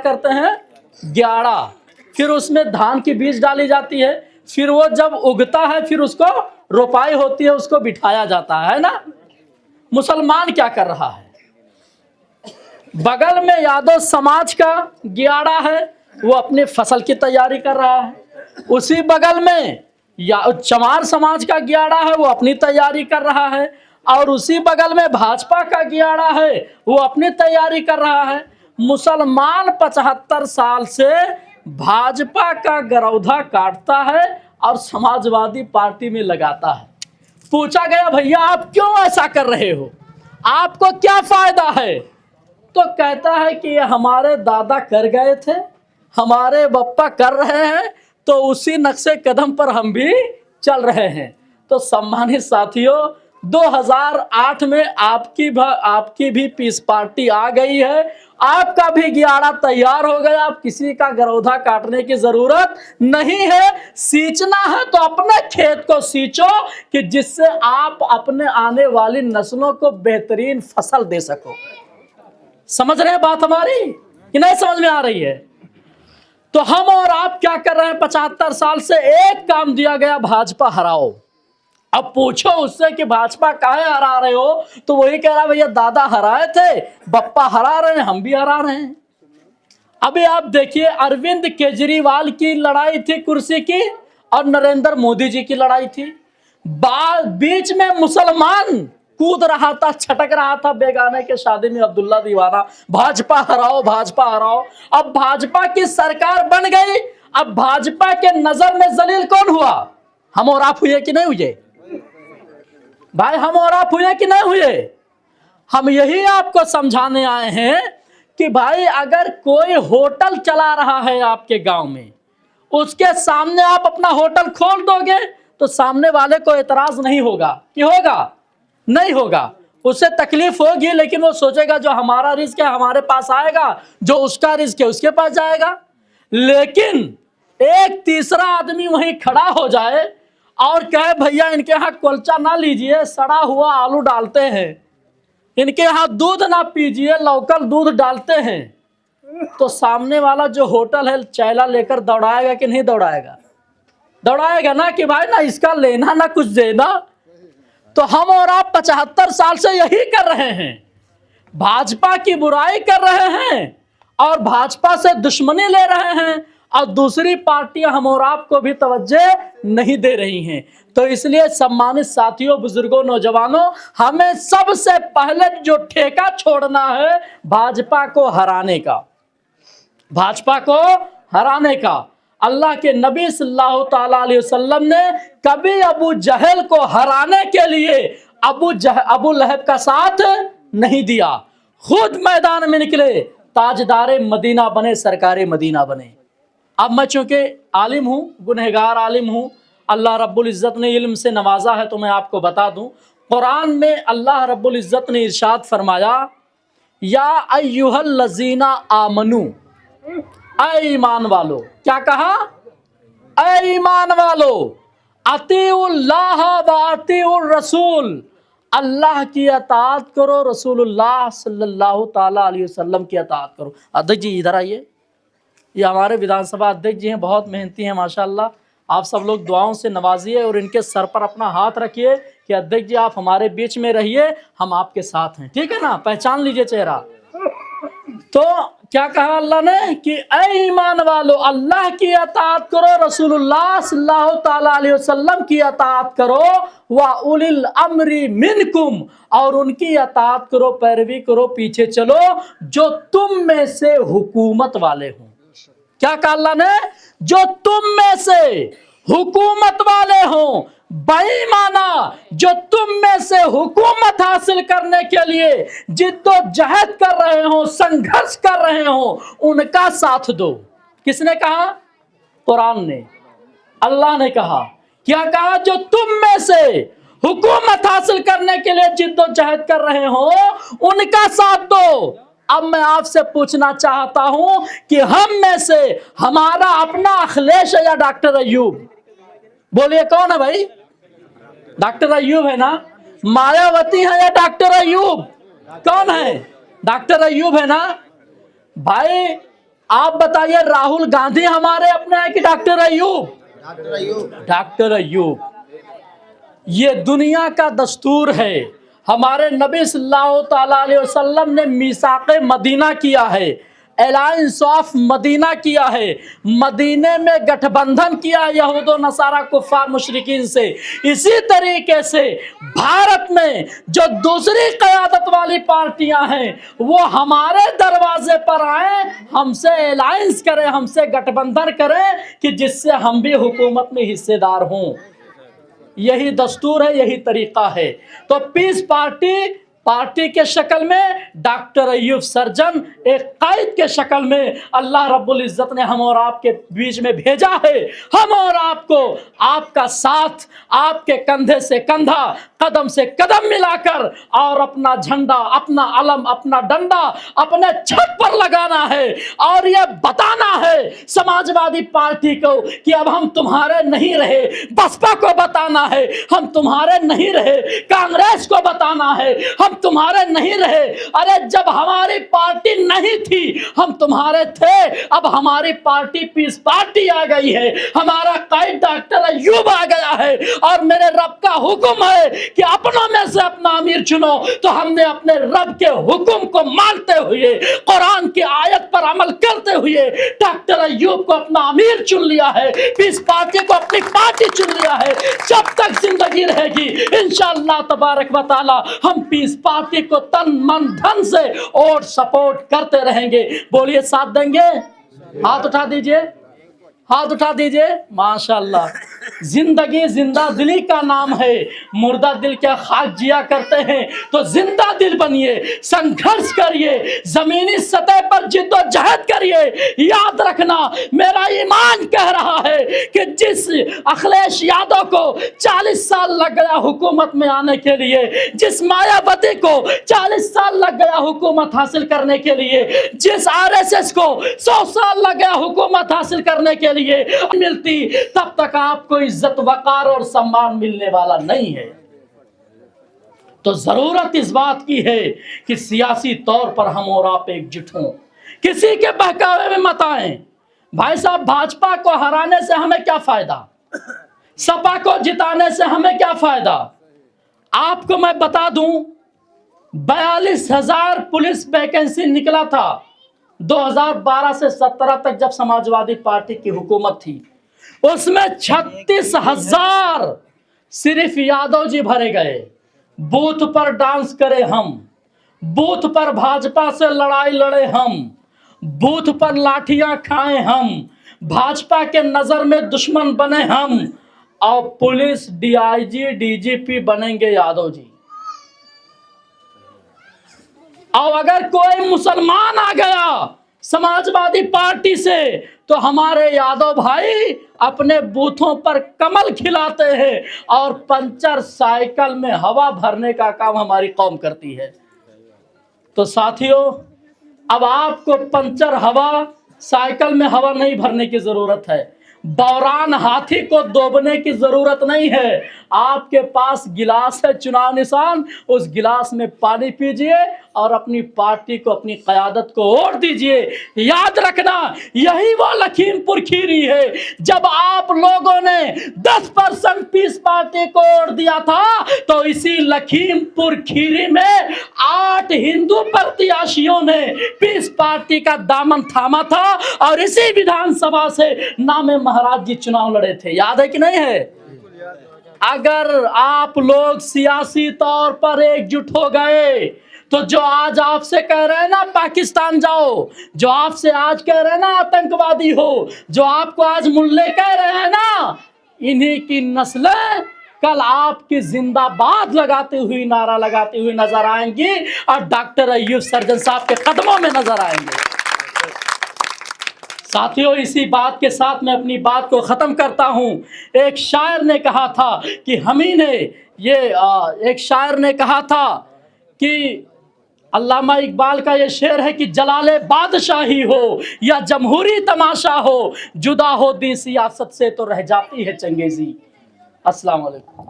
करते हैं ग्याड़ा, फिर उसमें धान की बीज डाली जाती है, फिर वो जब उगता है फिर उसको रोपाई होती है, उसको बिठाया जाता है ना। मुसलमान क्या कर रहा है, बगल में यादव समाज का ग्याड़ा है, वो अपनी फसल की तैयारी कर रहा है, उसी बगल में या चमार समाज का ग्याड़ा है, वो अपनी तैयारी कर रहा है, और उसी बगल में भाजपा का ग्याड़ा है, वो अपनी तैयारी कर रहा है। मुसलमान 75 साल से भाजपा का गरौधा काटता है और समाजवादी पार्टी में लगाता है। पूछा गया भैया आप क्यों ऐसा कर रहे हो, आपको क्या फायदा है, तो कहता है कि ये हमारे दादा कर गए थे, हमारे बप्पा कर रहे हैं, तो उसी नक्शे कदम पर हम भी चल रहे हैं। तो सम्मानित साथियों, 2008 में आपकी भी पीस पार्टी आ गई है, आपका भी ग्याड़ा तैयार हो गया, आप किसी का गरौधा काटने की जरूरत नहीं है। सींचना है तो अपने खेत को सींचो कि जिससे आप अपने आने वाली नस्लों को बेहतरीन फसल दे सको। समझ रहे हैं बात हमारी कि नहीं समझ में आ रही है? तो हम और आप क्या कर रहे हैं, 75 साल से एक काम दिया गया, भाजपा हराओ। अब पूछो उससे कि भाजपा काहे हरा रहे हो, तो वही कह रहा भैया दादा हराए थे, बप्पा हरा रहे हैं, हम भी हरा रहे हैं। अभी आप देखिए अरविंद केजरीवाल की लड़ाई थी कुर्सी की और नरेंद्र मोदी जी की लड़ाई थी, बीच में मुसलमान कूद रहा था, छटक रहा था बेगाने के शादी में अब्दुल्ला दीवाना, भाजपा हराओ भाजपा हराओ। अब भाजपा की सरकार बन गई, अब भाजपा के नजर में जलील कौन हुआ, हम और आप हुए कि नहीं हुए भाई, हम और आप हुए कि नहीं हुए? हम यही आपको समझाने आए हैं कि भाई अगर कोई होटल चला रहा है आपके गांव में, उसके सामने आप अपना होटल खोल दोगे तो सामने वाले को एतराज नहीं होगा कि होगा, नहीं होगा, उससे तकलीफ होगी, लेकिन वो सोचेगा जो हमारा रिस्क है हमारे पास आएगा, जो उसका रिस्क है उसके पास जाएगा। लेकिन एक तीसरा आदमी वहीं खड़ा हो जाए और कहे भैया इनके यहाँ कुलचा ना लीजिए, सड़ा हुआ आलू डालते हैं, इनके यहाँ दूध ना पीजिए, लोकल दूध डालते हैं, तो सामने वाला जो होटल है चैला लेकर दौड़ाएगा कि नहीं दौड़ाएगा? दौड़ाएगा ना कि भाई ना इसका लेना ना कुछ देना। तो हम और आप 75 साल से यही कर रहे हैं, भाजपा की बुराई कर रहे हैं और भाजपा से दुश्मनी ले रहे हैं, और दूसरी पार्टियां हम और आपको भी तवज्जो नहीं दे रही हैं। तो इसलिए सम्मानित साथियों, बुजुर्गों, नौजवानों, हमें सबसे पहले जो ठेका छोड़ना है भाजपा को हराने का, भाजपा को हराने का। अल्लाह के नबी सल्लल्लाहु ताला अलैहि वसल्लम ने कभी अबू जहल को हराने के लिए अबू लहब का साथ नहीं दिया, खुद मैदान में निकले, ताजदारे मदीना बने, सरकारे मदीना बने। अब मैं चूंकि आलिम हूँ, गुनहगार आलिम हूँ, अल्लाह रब्बुल इज़्ज़त ने इल्म से नवाजा है, तो मैं आपको बता दूं, कुरान में अल्लाह रब्बुल इज़्ज़त ने इरशाद फरमाया, या अय्युहल लज़ीना आमनू, ऐ ईमान वालो, क्या कहा? ऐ ईमान वालो, अतीउल्लाह व अतीउर रसूल, अल्लाह की अताअत करो, रसूलुल्लाह सल्लल्लाहु ताला अलैहि वसल्लम की अताअत करो। अध्यक्ष जी इधर आइए, ये हमारे विधानसभा अध्यक्ष जी हैं, बहुत मेहनती हैं माशाल्लाह, आप सब लोग दुआओं से नवाजिए और इनके सर पर अपना हाथ रखिए कि अध्यक्ष जी आप हमारे बीच में रहिए, हम आपके साथ हैं, ठीक है ना, पहचान लीजिए चेहरा। तो क्या कहा अल्लाह ने कि ऐ ईमान वालो, अल्लाह की अताअत करो, रसूलुल्लाह सल्लल्लाहु ताला अलैहि वसल्लम की अताअत करो, व उलिल अम्री मिनकुम, और उनकी अताअत करो, पैरवी करो, पीछे चलो जो तुम में से हुकूमत वाले हों। क्या कहा अल्लाह ने? जो तुम में से हुकूमत वाले हों, बेईमाना जो तुम में से हुकूमत हासिल करने के लिए जिद्दोजहद कर रहे हो, संघर्ष कर रहे हो, उनका साथ दो। किसने कहा? कुरान ने, अल्लाह ने कहा। क्या कहा? जो तुम में से हुकूमत हासिल करने के लिए जिद्दोजहद कर रहे हो उनका साथ दो। अब मैं आपसे पूछना चाहता हूं कि हम में से हमारा अपना अखिलेश है या डॉक्टर अय्यूब? बोलिए कौन है भाई? डॉक्टर अय्यूब है ना? मायावती है या डॉक्टर अय्यूब? कौन है? डॉक्टर अय्यूब है ना भाई। आप बताइए, राहुल गांधी हमारे अपने हैं कि डॉक्टर अयूब? डॉक्टर अयूब। ये दुनिया का दस्तूर है। हमारे नबी सल्लल्लाहु अलैहि वसल्लम ने मीसाक़े मदीना किया है, अलायंस ऑफ मदीना किया है, मदीने में गठबंधन किया यहूद व नसारा कुफार मुशरिकीन से। इसी तरीके से भारत में जो दूसरी क़यादत वाली पार्टियां हैं वो हमारे दरवाजे पर आए, हमसे अलायंस करें, हमसे गठबंधन करें कि जिससे हम भी हुकूमत में हिस्सेदार हों। यही दस्तूर है, यही तरीका है। तो पीस पार्टी के शक्ल में डॉक्टर अयूब सर्जन एक कायद के शक्ल में अल्लाह रब्बुल इज्जत ने हम और आपके बीच में भेजा है। हम और आपको आपका साथ, आपके कंधे से कंधा, कदम से कदम मिलाकर और अपना झंडा, अपना अलम, अपना डंडा अपने छत पर लगाना है और यह बताना है समाजवादी पार्टी को कि अब हम तुम्हारे नहीं रहे। बसपा को बताना है हम तुम्हारे नहीं रहे। कांग्रेस को बताना है हम तुम्हारे नहीं रहे। अरे जब हमारी पार्टी नहीं थी हम तुम्हारे थे, अब हमारी पार्टी पीस पार्टी आ गई है, हमारा कायद डॉक्टर अयूब आ गया है और मेरे रब का हुक्म है कि अपनों में से अपना अमीर चुनो। तो हमने अपने रब के हुक्म को मानते हुए, कुरान की आयत पर अमल करते हुए डॉक्टर अयूब को अपना अमीर चुन लिया है, पीस पार्टी को अपनी पार्टी चुन लिया है। जब तक जिंदगी रहेगी इंशाअल्लाह तबारक व तआला हम पीस पार्टी को तन मन धन से और सपोर्ट करते रहेंगे। बोलिए साथ देंगे? हाथ उठा दीजिए, हाथ उठा दीजिए। माशाअल्लाह। जिंदगी जिंदा दिली का नाम है। मुर्दा दिल क्या खाक जिया करते हैं, तो जिंदा दिल बनिए, संघर्ष करिए, जमीनी सतह पर जिद्दोजहद करिए। याद रखना, मेरा ईमान कह रहा है कि जिस अखिलेश यादव को 40 साल लग गया हुकूमत में आने के लिए, जिस मायावती को 40 साल लग गया हुकूमत हासिल करने के लिए, जिस आरएसएस को 100 साल लग गया हुकूमत हासिल करने के लिए मिलती, तब तक आपको इज्जत, वकार और सम्मान मिलने वाला नहीं है। तो जरूरत इस बात की है कि सियासी तौर पर हम और आप एकजुट हों, किसी के बहकावे में मत आए। भाई साहब, भाजपा को हराने से हमें क्या फायदा, सपा को जिताने से हमें क्या फायदा? आपको मैं बता दूं, 42,000 पुलिस वैकेंसी निकला था 2012 से 17 तक जब समाजवादी पार्टी की हुकूमत थी। उसमें 36,000 सिर्फ यादव जी भरे गए। बूथ पर डांस करे हम, बूथ पर भाजपा से लड़ाई लड़े हम, बूथ पर लाठियां खाए हम, भाजपा के नजर में दुश्मन बने हम, और पुलिस डीआईजी डीजीपी बनेंगे यादव जी। और अगर कोई मुसलमान आ गया समाजवादी पार्टी से तो हमारे यादव भाई अपने बूथों पर कमल खिलाते हैं और पंचर साइकिल में हवा भरने का काम हमारी कौम करती है। तो साथियों, अब आपको पंचर हवा साइकिल में हवा नहीं भरने की जरूरत है, बौरान हाथी को दोबने की जरूरत नहीं है। आपके पास गिलास है, चुनाव निशान, उस गिलास में पानी पीजिए और अपनी पार्टी को, अपनी क़यादत को वोट दीजिए। याद रखना, यही वो लखीमपुर खीरी है। जब आप लोगों ने 10% पीस पार्टी को वोट दिया था तो इसी लखीमपुर खीरी में 8 हिंदू प्रत्याशियों ने पीस पार्टी का दामन थामा था और इसी विधानसभा से नामे महाराज जी चुनाव लड़े थे। याद है कि नहीं है? अगर आप लोग सियासी तौर पर एकजुट हो गए तो जो आज आपसे कह रहे हैं ना पाकिस्तान जाओ, जो आपसे आज कह रहे हैं ना आतंकवादी हो, जो आपको आज मुल्ले कह रहे हैं ना, इन्हीं की नस्लें कल आपकी जिंदाबाद लगाती हुई, नारा लगाती हुई नजर आएंगी और डॉक्टर अयूब सर्जन साहब के कदमों में नजर आएंगे। साथियों, इसी बात के साथ मैं अपनी बात को ख़त्म करता हूँ। एक शायर ने कहा था कि एक शायर ने कहा था कि अल्लामा इकबाल का ये शेर है कि जलाले बादशाही हो या जमहूरी तमाशा हो, जुदा हो दी सियासत से तो रह जाती है चंगेजी। अस्सलाम वालेकुम।